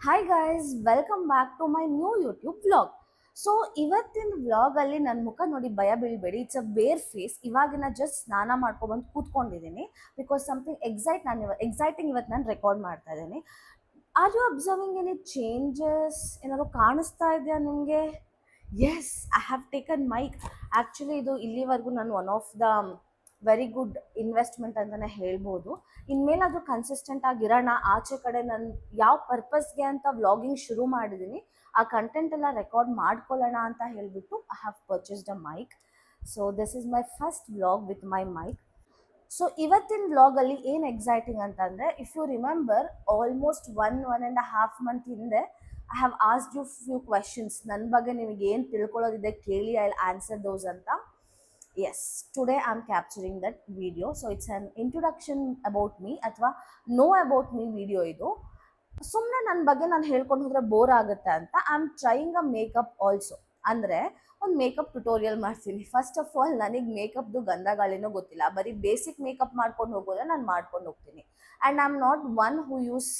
Hi guys, welcome back to my new YouTube vlog. So ಇವತ್ತಿನ ವ್ಲಾಗಲ್ಲಿ ನನ್ನ ಮುಖ ನೋಡಿ ಭಯ ಬೀಳಬೇಡಿ. ಇಟ್ಸ್ ಅ ಬೇರ್ ಫೇಸ್. ಇವಾಗಿನ ಜಸ್ಟ್ ಸ್ನಾನ ಮಾಡ್ಕೊಬಂದು ಕೂತ್ಕೊಂಡಿದ್ದೀನಿ ಬಿಕಾಸ್ ಸಮಥಿಂಗ್ ಎಕ್ಸೈಟಿಂಗ್ ಇವತ್ತು ನಾನು ರೆಕಾರ್ಡ್ ಮಾಡ್ತಾ ಇದ್ದೀನಿ. Are you observing any changes? ಏನಾದ್ರು ಕಾಣಿಸ್ತಾ ಇದೆಯಾ ನಿಮಗೆ? Yes, I have taken mic. Actually ಇದು ಇಲ್ಲಿವರೆಗೂ ನಾನು one of the very good investment ಅಂತಲೇ ಹೇಳ್ಬೋದು. ಇನ್ಮೇಲಾದರೂ ಕನ್ಸಿಸ್ಟೆಂಟ್ ಆಗಿರೋಣ. ಆಚೆ ಕಡೆ ನಾನು ಯಾವ ಪರ್ಪಸ್ಗೆ ಅಂತ ವ್ಲಾಗಿಂಗ್ ಶುರು ಮಾಡಿದ್ದೀನಿ, ಆ ಕಂಟೆಂಟ್ ಎಲ್ಲ ರೆಕಾರ್ಡ್ ಮಾಡ್ಕೊಳ್ಳೋಣ ಅಂತ ಹೇಳಿಬಿಟ್ಟು I have purchased a mic. So this is my first vlog with my mic. So ಇವತ್ತಿನ ವ್ಲಾಗಲ್ಲಿ ಏನು ಎಕ್ಸೈಟಿಂಗ್ ಅಂತಂದರೆ, if you remember almost one and half month ಹಿಂದೆ I have asked you few questions. ನನ್ನ ಬಗ್ಗೆ ನಿಮಗೆ ಏನು ತಿಳ್ಕೊಳ್ಳೋದಿದೆ ಕೇಳಿ, ಐ ವಿಲ್ ಆನ್ಸರ್ ದೋಸ್ ಅಂತ. Yes, today I am capturing that video. So it's an introduction about me ಅಥವಾ know about me video ಇದು. ಸುಮ್ಮನೆ ನನ್ನ ಬಗ್ಗೆ ನಾನು ಹೇಳ್ಕೊಂಡು ಹೋದರೆ ಬೋರ್ ಆಗುತ್ತೆ ಅಂತ I am trying a makeup also. ಅಂದರೆ ಒಂದು ಮೇಕಪ್ ಟ್ಯುಟೋರಿಯಲ್ ಮಾಡ್ತೀನಿ. ಫಸ್ಟ್ ಆಫ್ ಆಲ್ ನನಗೆ ಮೇಕಪ್ದು ಗಂಧಗಾಳಿನೂ ಗೊತ್ತಿಲ್ಲ. ಬರೀ ಬೇಸಿಕ್ ಮೇಕಪ್ ಮಾಡ್ಕೊಂಡು ಹೋಗೋದ್ರೆ ನಾನು ಮಾಡ್ಕೊಂಡು ಹೋಗ್ತೀನಿ. And I am not one who use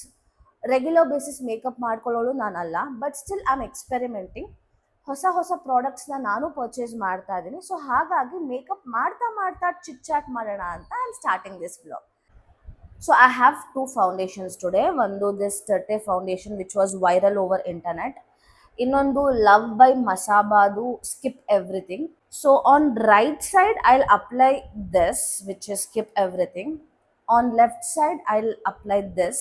regular basis makeup ಮಾಡ್ಕೊಳ್ಳೋಳು ನಾನಲ್ಲ. But still I am experimenting. ಹೊಸ ಪ್ರಾಡಕ್ಟ್ಸ್ನ ನಾನು ಪರ್ಚೇಸ್ ಮಾಡ್ತಾ ಇದ್ದೀನಿ. ಸೊ ಹಾಗಾಗಿ ಮೇಕಪ್ ಮಾಡ್ತಾ ಮಾಡ್ತಾ ಚಿಟ್ ಚಾಟ್ ಮಾಡೋಣ ಅಂತ I am starting this vlog. So I have two foundations today. One this Terte foundation which was viral over internet. Innondu Love by Masabadu Skip Everything. So on right side I'll apply this which is Skip Everything. On left side I'll apply this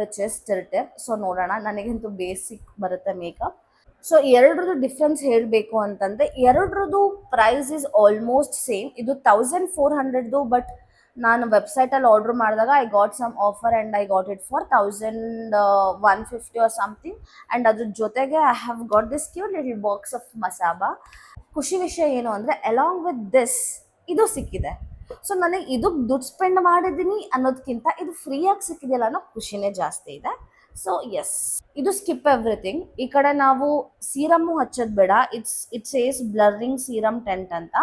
which is Terte. So nodana nanigantu basic barutte makeup. So ಎರಡರದ್ದು difference ಹೇಳಬೇಕು ಅಂತಂದರೆ, ಎರಡರದ್ದು price is almost same. ಇದು 1400, but ನಾನು ವೆಬ್ಸೈಟಲ್ಲಿ order ಮಾಡಿದಾಗ I got some offer and I got it for 1150 or something. And ಅದ್ರ ಜೊತೆಗೆ I have got this cute little box of Masaba. ಖುಷಿ ವಿಷಯ ಏನು ಅಂದರೆ, ಅಲಾಂಗ್ ವಿತ್ ದಿಸ್ ಇದು ಸಿಕ್ಕಿದೆ. ಸೊ ನನಗೆ ಇದು ದುಡ್ಡು ಸ್ಪೆಂಡ್ ಮಾಡಿದ್ದೀನಿ ಅನ್ನೋದಕ್ಕಿಂತ ಇದು ಫ್ರೀಯಾಗಿ ಸಿಕ್ಕಿದೆಯಲ್ಲ ಅನ್ನೋ ಖುಷಿನೇ ಜಾಸ್ತಿ ಇದೆ. ಸೊ ಎಸ್, ಇದು ಸ್ಕಿಪ್ ಎವ್ರಿಥಿಂಗ್. ಈ ಕಡೆ ನಾವು ಸೀರಮ್ಮು ಹಚ್ಚೋದು ಬೇಡ. It says blurring serum tint ಅಂತ.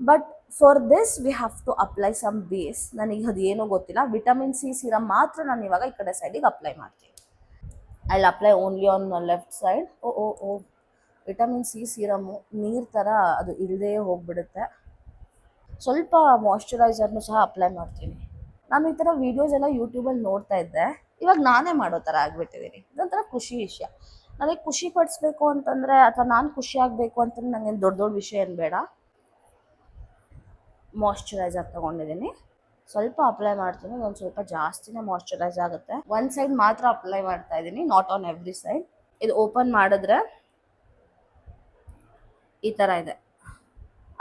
But for this we have to apply some base. ನನಗೆ ಅದು ಏನೂ ಗೊತ್ತಿಲ್ಲ. ವಿಟಮಿನ್ ಸಿ ಸೀರಮ್ ಮಾತ್ರ ನಾನು ಇವಾಗ ಈ ಕಡೆ ಸೈಡಿಗೆ ಅಪ್ಲೈ ಮಾಡ್ತೀನಿ. I will apply only on left side. Oh vitamin C serum ನೀರು ಥರ ಅದು ಇಲ್ಲದೇ ಹೋಗ್ಬಿಡುತ್ತೆ. ಸ್ವಲ್ಪ ಮಾಯ್ಶ್ಚರೈಸರ್ನು ಸಹ ಅಪ್ಲೈ ಮಾಡ್ತೀನಿ. ನಾನು ಈ ಥರ ವೀಡಿಯೋಸ್ ಎಲ್ಲ ಯೂಟ್ಯೂಬಲ್ಲಿ ನೋಡ್ತಾ ಇದ್ದೆ. ಇವಾಗ ನಾನೇ ಮಾಡೋ ಥರ ಆಗಿಬಿಟ್ಟಿದ್ದೀನಿ. ಇದೊಂಥರ ಖುಷಿ ವಿಷಯ. ನನಗೆ ಖುಷಿ ಪಡಿಸ್ಬೇಕು ಅಂತಂದರೆ, ಅಥವಾ ನಾನು ಖುಷಿ ಆಗಬೇಕು ಅಂತಂದ್ರೆ ನನಗೇನು ದೊಡ್ಡ ವಿಷಯ ಏನು ಬೇಡ. ಮಾಯ್ಶ್ಚರೈಸರ್ ತೊಗೊಂಡಿದ್ದೀನಿ. ಸ್ವಲ್ಪ ಅಪ್ಲೈ ಮಾಡ್ತೀನಿ. ಒಂದು ಸ್ವಲ್ಪ ಜಾಸ್ತಿನೇ ಮಾಯ್ಶ್ಚರೈಸ್ ಆಗುತ್ತೆ. ಒಂದು ಸೈಡ್ ಮಾತ್ರ ಅಪ್ಲೈ ಮಾಡ್ತಾ ಇದ್ದೀನಿ, ನಾಟ್ ಆನ್ ಎವ್ರಿ ಸೈಡ್. ಇದು ಓಪನ್ ಮಾಡಿದ್ರೆ ಈ ಥರ ಇದೆ.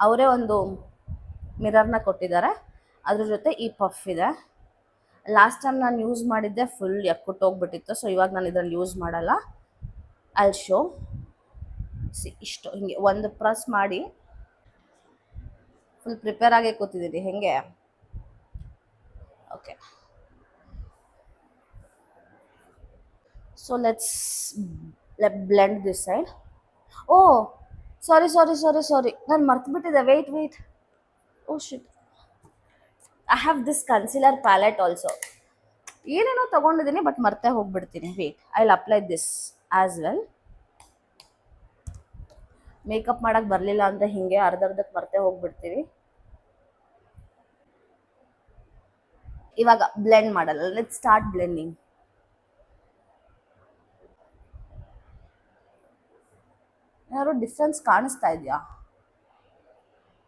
ಅವರೇ ಒಂದು ಮಿರರ್ನ ಕೊಟ್ಟಿದ್ದಾರೆ. ಅದ್ರ ಜೊತೆ ಈ ಪಫ್ ಇದೆ. ಲಾಸ್ಟ್ ಟೈಮ್ ನಾನು ಯೂಸ್ ಮಾಡಿದ್ದೆ ಫುಲ್ ಹೋಗ್ಬಿಟ್ಟಿತ್ತು. ಸೊ ಇವಾಗ ನಾನು ಇದರಲ್ಲಿ ಯೂಸ್ ಮಾಡಲ್ಲ. I'll show. ಇಷ್ಟು ಹಿಂಗೆ ಒಂದು ಪ್ರೆಸ್ ಮಾಡಿ ಫುಲ್ ಪ್ರಿಪೇರ್ ಆಗೇ ಕೂತಿದ್ದೀನಿ. ಹೆಂಗೆ? Okay, so let's blend this side. Oh sorry, ನಾನು ಮರ್ತುಬಿಟ್ಟಿದ್ದೆ. Wait. Oh shit, I have this concealer palette also. ಏನೇನೋ ತೊಗೊಂಡಿದ್ದೀನಿ ಬಟ್ ಮರ್ತೇ ಹೋಗ್ಬಿಡ್ತೀನಿ. Wait, I will apply this as well. Makeup ಮಾಡೋಕ್ಕೆ ಬರಲಿಲ್ಲ ಅಂದರೆ ಹಿಂಗೆ ಅರ್ಧಕ್ಕೆ ಮರ್ತೇ ಹೋಗ್ಬಿಡ್ತೀವಿ. ಇವಾಗ ಬ್ಲೆಂಡ್ ಮಾಡಲ್ಲ. Let's start blending. ಏನಾದ್ರು ಡಿಫ್ರೆನ್ಸ್ ಕಾಣಿಸ್ತಾ ಇದೆಯಾ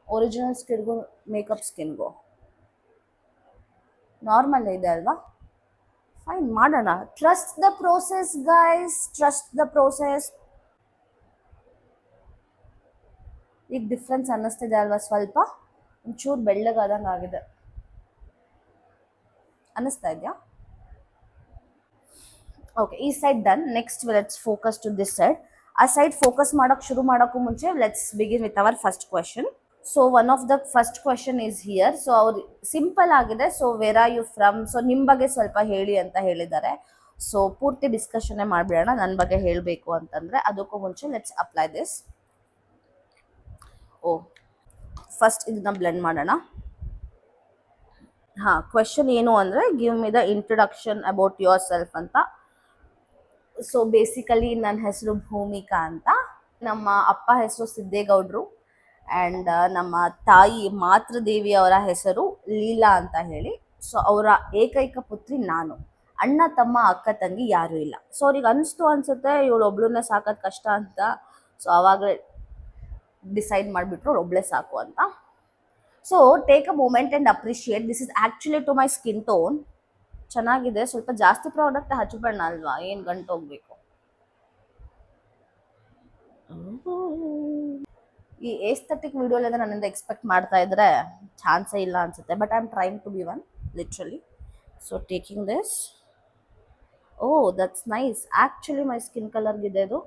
ಒರಿಜಿನಲ್ ಸ್ಕಿನ್ಗೂ ಮೇಕಪ್ ಸ್ಕಿನ್ಗೂ? ನಾರ್ಮಲ್ ಇದೆ ಅಲ್ವಾ? ಫೈನ್, ಮಾಡೋಣ. Trust the process guys, trust the process. ಈಗ ಡಿಫ್ರೆನ್ಸ್ ಅನ್ನಿಸ್ತಿದೆ ಅಲ್ವಾ? ಸ್ವಲ್ಪ ಒಂಚೂರು ಬೆಳ್ಳಗಾದಂಗೆ ಆಗಿದೆ. ಅನ್ನಿಸ್ತಾ ಇದೆಯಾ? ಓಕೆ, ಈ side done. Next let's focus to this side. ಆ ಸೈಡ್ ಫೋಕಸ್ ಮಾಡೋಕ್ಕೆ ಶುರು ಮಾಡೋಕ್ಕೂ ಮುಂಚೆ let's begin with our first question. So one of the first question is here. So ಅವ್ರು ಸಿಂಪಲ್ ಆಗಿದೆ. So where are you from? So ನಿಮ್ಮ ಬಗ್ಗೆ ಸ್ವಲ್ಪ ಹೇಳಿ ಅಂತ ಹೇಳಿದ್ದಾರೆ. ಸೊ ಪೂರ್ತಿ ಡಿಸ್ಕಷನ್ನೇ ಮಾಡಿಬಿಡೋಣ. ನನ್ನ ಬಗ್ಗೆ ಹೇಳಬೇಕು ಅಂತಂದರೆ. ಅದಕ್ಕೂ ಮುಂಚೆ ಲೆಟ್ಸ್ ಅಪ್ಲೈ ದಿಸ್. ಫಸ್ಟ್ ಇದನ್ನ ಬ್ಲೆಂಡ್ ಮಾಡೋಣ. ಹಾಂ, ಕ್ವೆಶನ್ ಏನು ಅಂದರೆ, give me the introduction about your self ಅಂತ. ಸೊ ಬೇಸಿಕಲಿ ನನ್ನ ಹೆಸರು ಭೂಮಿಕಾ ಅಂತ. ನಮ್ಮ ಅಪ್ಪ ಹೆಸರು ಸಿದ್ದೇಗೌಡರು ಆ್ಯಂಡ್ ನಮ್ಮ ತಾಯಿ ಮಾತೃದೇವಿ ಅವರ ಹೆಸರು ಲೀಲಾ ಅಂತ ಹೇಳಿ. ಸೊ ಅವರ ಏಕೈಕ ಪುತ್ರಿ ನಾನು. ಅಣ್ಣ ತಮ್ಮ ಅಕ್ಕ ತಂಗಿ ಯಾರೂ ಇಲ್ಲ. ಸೊ ಅವ್ರಿಗೆ ಅನಿಸುತ್ತೆ ಇವಳು ಒಬ್ಳನ್ನೇ ಸಾಕೋದು ಕಷ್ಟ ಅಂತ. ಸೊ ಆವಾಗಲೇ ಡಿಸೈಡ್ ಮಾಡಿಬಿಟ್ರು ಒಬ್ಳೆ ಸಾಕು ಅಂತ. So take a moment and appreciate. This is actually to my skin tone. ಚೆನ್ನಾಗಿದೆ. ಸ್ವಲ್ಪ ಜಾಸ್ತಿ ಪ್ರಾಡಕ್ಟ್ ಹಚ್ಚಬೇಡ ಅಲ್ವಾ, ಏನು ಗಂಟು ಹೋಗ್ಬೇಕು. ಈ ಏಸ್ಥೆಟಿಕ್ ವಿಡಿಯೋಲೆಲ್ಲ ನನ್ನಿಂದ ಎಕ್ಸ್ಪೆಕ್ಟ್ ಮಾಡ್ತಾ ಇದ್ರೆ ಚಾನ್ಸೇ ಇಲ್ಲ ಅನ್ಸುತ್ತೆ. But I am trying to be one literally. So taking this. Oh that's nice. Actually my skin ಕಲರ್ಗಿದೆ ಇದು.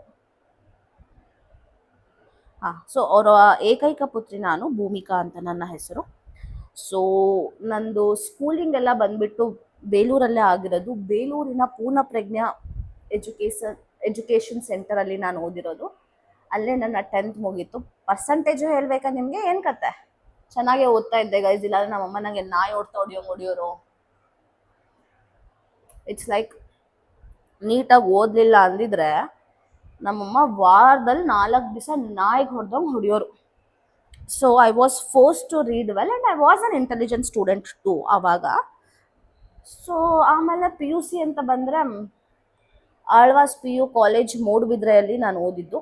ಹಾಂ, ಸೊ ಅವರ ಏಕೈಕ ಪುತ್ರಿ ನಾನು, ಭೂಮಿಕಾ ಅಂತ ನನ್ನ ಹೆಸರು. ಸೊ ನಂದು ಸ್ಕೂಲಿಂಗ್ ಎಲ್ಲ ಬಂದ್ಬಿಟ್ಟು ಬೇಲೂರಲ್ಲೇ ಆಗಿರೋದು. ಬೇಲೂರಿನ ಪೂರ್ಣಪ್ರಜ್ಞಾ ಎಜುಕೇಷನ್ ಸೆಂಟರಲ್ಲಿ ನಾನು ಓದಿರೋದು. ಅಲ್ಲೇ ನನ್ನ 10th ಮುಗೀತು. ಪರ್ಸಂಟೇಜು ಹೇಳ್ಬೇಕಾ ನಿಮಗೆ? ಏನು ಕತೆ, ಚೆನ್ನಾಗೇ ಓದ್ತಾ ಇದ್ದೆ ಗೈಸ್. ಇಲ್ಲ ನಮ್ಮಮ್ಮ ನನಗೆ ನಾಯಿ ಓಡ್ತಾ ಹೊಡಿಯೋರು. ಇಟ್ಸ್ ಲೈಕ್ ನೀಟಾಗಿ ಓದಲಿಲ್ಲ ಅಂದಿದ್ರೆ ನಮ್ಮಮ್ಮ ವಾರದಲ್ಲಿ 4 ದಿವಸ ನಾಯಿಗೆ ಹೊಡೆಯೋರು. So I was force to read well and I was an intelligent student too ಆವಾಗ. ಸೊ ಆಮೇಲೆ PUC ಅಂತ ಬಂದರೆ ಆಳ್ವಾಸ್ PU ಕಾಲೇಜ್ ಮೂಡುಬಿದ್ರೆಯಲ್ಲಿ ನಾನು ಓದಿದ್ದು.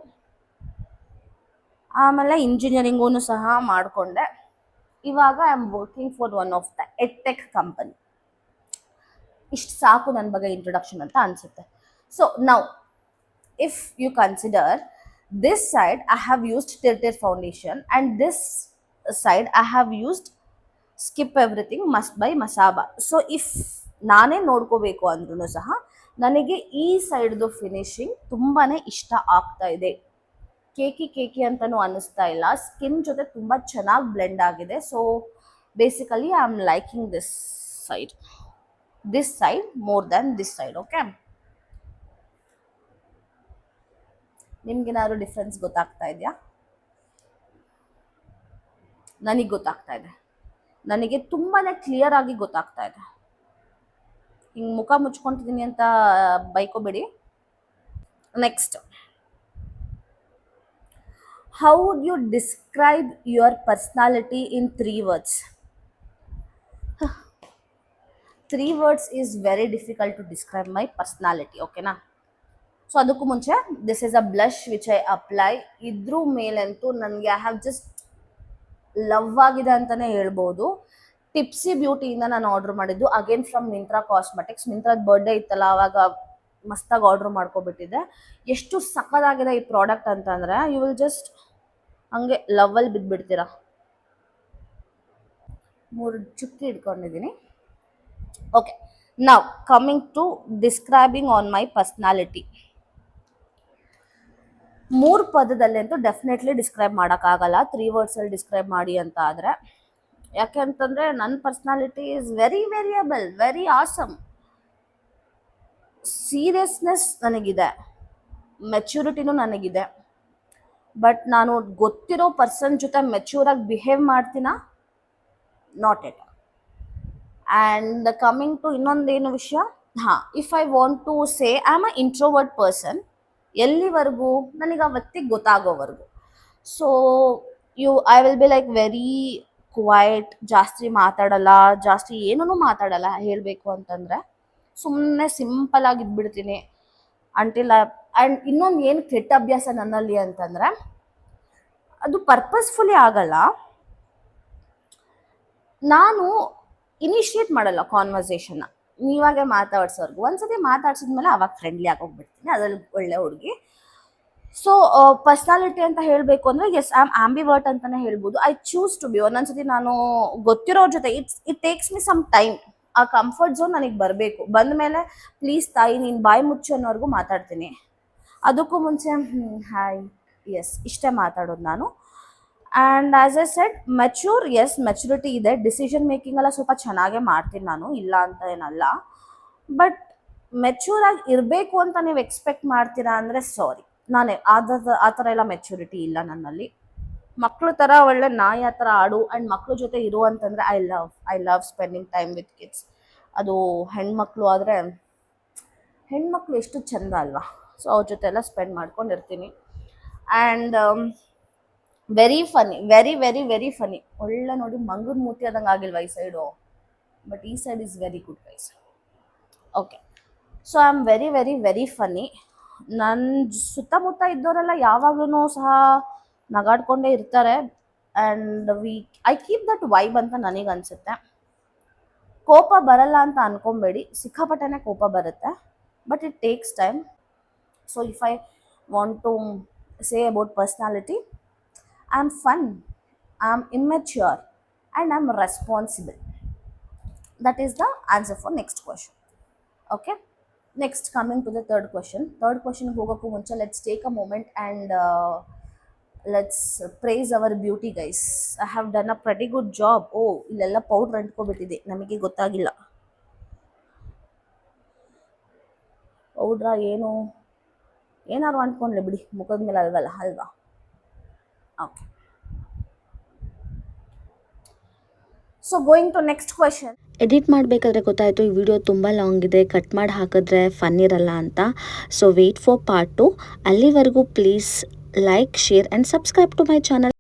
ಆಮೇಲೆ ಇಂಜಿನಿಯರಿಂಗೂ ಸಹ ಮಾಡಿಕೊಂಡೆ. ಇವಾಗ I am working for one of the edtech company. ಇಷ್ಟು ಸಾಕು ನನ್ನ ಬಗ್ಗೆ ಇಂಟ್ರೊಡಕ್ಷನ್ ಅಂತ ಅನಿಸುತ್ತೆ. So now if you consider this side, I have used Tirtir foundation and this side I have used Skip Everything Must by Masaba. So if ನಾನೇ ನೋಡ್ಕೋಬೇಕು ಅಂದ್ರೂ ಸಹ ನನಗೆ ಈ ಸೈಡ್ದು ಫಿನಿಶಿಂಗ್ ತುಂಬಾ ಇಷ್ಟ ಆಗ್ತಾ ಇದೆ. ಕೇಕಿ ಅಂತಲೂ ಅನ್ನಿಸ್ತಾ ಇಲ್ಲ. ಸ್ಕಿನ್ ಜೊತೆ ತುಂಬ ಚೆನ್ನಾಗಿ ಬ್ಲೆಂಡ್ ಆಗಿದೆ. So basically I am liking this side more than this side. Okay, ನಿಮ್ಗೇನಾದ್ರು ಡಿಫ್ರೆನ್ಸ್ ಗೊತ್ತಾಗ್ತಾ ಇದೆಯಾ? ನನಗೆ ಗೊತ್ತಾಗ್ತಾ ಇದೆ. ನನಗೆ ತುಂಬಾ ಕ್ಲಿಯರ್ ಆಗಿ ಗೊತ್ತಾಗ್ತಾ ಇದೆ. ಹಿಂಗೆ ಮುಖ ಮುಚ್ಕೊತಿದ್ದೀನಿ ಅಂತ ಬೈಕೋಬೇಡಿ. Next, how would you describe your personality in 3 words? 3 words is very difficult to describe my personality. ಓಕೆನಾ? ಸೊ ಅದಕ್ಕೂ ಮುಂಚೆ this is a blush which I apply. ಇದ್ರ ಮೇಲಂತೂ ನನಗೆ ಐ ಹ್ಯಾವ್ ಜಸ್ಟ್ ಲವ್ ಆಗಿದೆ ಅಂತಲೇ ಹೇಳ್ಬೋದು. ಟಿಪ್ಸಿ ಬ್ಯೂಟಿಯಿಂದ ನಾನು ಆರ್ಡರ್ ಮಾಡಿದ್ದು, ಅಗೇನ್ ಫ್ರಮ್ ಮಿಂತ್ರಾ ಕಾಸ್ಮೆಟಿಕ್ಸ್. ಮಿಂತ್ರಾದ ಬರ್ಡೇ ಇತ್ತಲ್ಲ, ಆವಾಗ ಮಸ್ತಾಗಿ ಆರ್ಡರ್ ಮಾಡ್ಕೊಬಿಟ್ಟಿದ್ದೆ. ಎಷ್ಟು ಸಕ್ಕದಾಗಿದೆ ಈ ಪ್ರಾಡಕ್ಟ್ ಅಂತಂದರೆ ಯು ವಿಲ್ ಜಸ್ಟ್ ಹಂಗೆ ಲವ್ವಲ್ಲಿ ಬಿದ್ದುಬಿಡ್ತೀರಾ. 3 ಚುಕ್ಕಿ ಇಟ್ಕೊಂಡಿದ್ದೀನಿ. Okay, now coming to describing on my personality. 3 ಪದದಲ್ಲಂತೂ ಡೆಫಿನೆಟ್ಲಿ ಡಿಸ್ಕ್ರೈಬ್ ಮಾಡೋಕ್ಕಾಗಲ್ಲ. 3 wordsಲ್ಲಿ ಡಿಸ್ಕ್ರೈಬ್ ಮಾಡಿ ಅಂತ ಆದರೆ, ಯಾಕೆ ಅಂತಂದರೆ ನನ್ನ personality is very variable, very awesome. Seriousness ನನಗಿದೆ, ಮೆಚ್ಯೂರಿಟಿನೂ ನನಗಿದೆ. ಬಟ್ ನಾನು ಗೊತ್ತಿರೋ ಪರ್ಸನ್ ಜೊತೆ ಮೆಚ್ಯೂರಾಗಿ ಬಿಹೇವ್ ಮಾಡ್ತೀನ? Not yet. And coming to ಇನ್ನೊಂದೇನು ವಿಷಯ, if I want to say I am a introvert person. ಎಲ್ಲಿವರೆಗೂ? ನನಗೆ ಅವತ್ತಿಗೆ ಗೊತ್ತಾಗೋವರೆಗೂ. So I will be like very quiet. ಜಾಸ್ತಿ ಮಾತಾಡಲ್ಲ, ಜಾಸ್ತಿ ಏನೂ ಮಾತಾಡಲ್ಲ. ಹೇಳಬೇಕು ಅಂತಂದರೆ ಸುಮ್ಮನೆ ಸಿಂಪಲ್ ಆಗಿ ಇದ್ಬಿಡ್ತೀನಿ ಅಂಟಿಲ್. ಆ್ಯಂಡ್ ಇನ್ನೊಂದು ಏನು ಕೆಟ್ಟ ಅಭ್ಯಾಸ ನನ್ನಲ್ಲಿ ಅಂತಂದರೆ, ಅದು ಪರ್ಪಸ್ಫುಲಿ ಆಗಲ್ಲ, ನಾನು ಇನಿಷಿಯೇಟ್ ಮಾಡಲ್ಲ ಕಾನ್ವರ್ಸೇಷನ್ನ. ನೀವಾಗೆ ಮಾತಾಡ್ಸೋರ್ಗು ಒಂದ್ಸತಿ ಮಾತಾಡ್ಸಿದ್ಮೇಲೆ ಅವಾಗ ಫ್ರೆಂಡ್ಲಿ ಆಗೋಗ್ಬಿಡ್ತೀನಿ. ಅದರಲ್ಲಿ ಒಳ್ಳೆ ಹುಡುಗಿ. ಸೊ ಪರ್ಸ್ನಾಲಿಟಿ ಅಂತ ಹೇಳಬೇಕು ಅಂದರೆ ಎಸ್, ಐ ಆಮ್ ಆಂಬಿವರ್ಟ್ ಅಂತಲೇ ಹೇಳ್ಬೋದು. I choose to be. ಒಂದೊಂದ್ಸತಿ ನಾನು ಗೊತ್ತಿರೋರ ಜೊತೆ it takes me some time. ಆ ಕಂಫರ್ಟ್ ಝೋನ್ ನನಗೆ ಬರಬೇಕು. ಬಂದ ಮೇಲೆ ಪ್ಲೀಸ್ ತಾಯಿ ನೀನು ಬಾಯಿ ಮುಚ್ಚು ಅನ್ನೋರ್ಗೂ ಮಾತಾಡ್ತೀನಿ. ಅದಕ್ಕೂ ಮುಂಚೆ ಹಾಯ್, ಎಸ್, ಇಷ್ಟೇ ಮಾತಾಡೋದು ನಾನು. And as a said, mature, yes, maturity ಇದೆ. ಡಿಸಿಷನ್ ಮೇಕಿಂಗ್ ಎಲ್ಲ ಸ್ವಲ್ಪ ಚೆನ್ನಾಗೇ ಮಾಡ್ತೀನಿ ನಾನು, ಇಲ್ಲ ಅಂತ ಏನಲ್ಲ. ಬಟ್ ಮೆಚ್ಯೂರಾಗಿ ಇರಬೇಕು ಅಂತ ನೀವು ಎಕ್ಸ್ಪೆಕ್ಟ್ ಮಾಡ್ತೀರಾ ಅಂದರೆ ಸಾರಿ, ನಾನೇ ಆ ಥರ ಎಲ್ಲ ಮೆಚ್ಯೂರಿಟಿ ಇಲ್ಲ ನನ್ನಲ್ಲಿ. ಮಕ್ಕಳು ಥರ ಒಳ್ಳೆ ನಾಯಿ ಆ ಥರ ಆಡು ಆ್ಯಂಡ್ ಮಕ್ಕಳ ಜೊತೆ ಇರು ಅಂತಂದರೆ I love spending time with kids. ಅದು ಹೆಣ್ಮಕ್ಳು ಆದರೆ, ಹೆಣ್ಮಕ್ಳು ಎಷ್ಟು ಚಂದ ಅಲ್ವಾ? ಸೊ ಅವ್ರ ಜೊತೆ ಎಲ್ಲ ಸ್ಪೆಂಡ್ ಮಾಡ್ಕೊಂಡಿರ್ತೀನಿ. And very funny, very very very funny. ಒಳ್ಳೆ ನೋಡಿ ಮಂಗನ ಮೂತಿ ಆದಂಗೆ ಆಗಿಲ್ವಾ ಈ ಸೈಡು, ಬಟ್ ಈ side is very good guys. Okay, so I am very very very funny. ನನ್ನ ಸುತ್ತಮುತ್ತ ಇದ್ದವರೆಲ್ಲ ಯಾವಾಗ್ಲೂ ಸಹ ನಗಾಡ್ಕೊಂಡೇ ಇರ್ತಾರೆ. And I keep that vibe ಅಂತ ನನಗೆ ಅನಿಸುತ್ತೆ. ಕೋಪ ಬರಲ್ಲ ಅಂತ ಅನ್ಕೊಬೇಡಿ, ಸಿಕ್ಕಾಪಟ್ಟೆನೇ ಕೋಪ ಬರುತ್ತೆ, but it takes time. So if I want to say about personality, I am fun, I am immature, and I am responsible. That is the answer for next question. Okay, next coming to the third question ಹೋಗೋಕ್ಕೂ ಮುಂಚೆ let's take a moment and let's praise our beauty guys. I have done a pretty good job. ಇಲ್ಲೆಲ್ಲ powder ಅಂಟ್ಕೊಬಿಟ್ಟಿದೆ, ನಮಗೆ ಗೊತ್ತಾಗಿಲ್ಲ. ಪೌಡ್ರಾ ಏನಾದ್ರು ಅಂಟ್ಕೊಂಡ್ಲಿ ಬಿಡಿ, ಮುಖದ ಮೇಲೆ ಅಲ್ವಾ. Okay, so going to next question. Edit ಮಾಡಬೇಕಾದ್ರೆ ಗೊತ್ತಾಯಿತು ಈ ವಿಡಿಯೋ ತುಂಬ ಲಾಂಗ್ ಇದೆ, ಕಟ್ ಮಾಡಿ ಹಾಕಿದ್ರೆ ಫನ್ ಇರಲ್ಲ ಅಂತ. So wait for part 2. ಅಲ್ಲಿವರೆಗೂ please like, share and subscribe to my channel.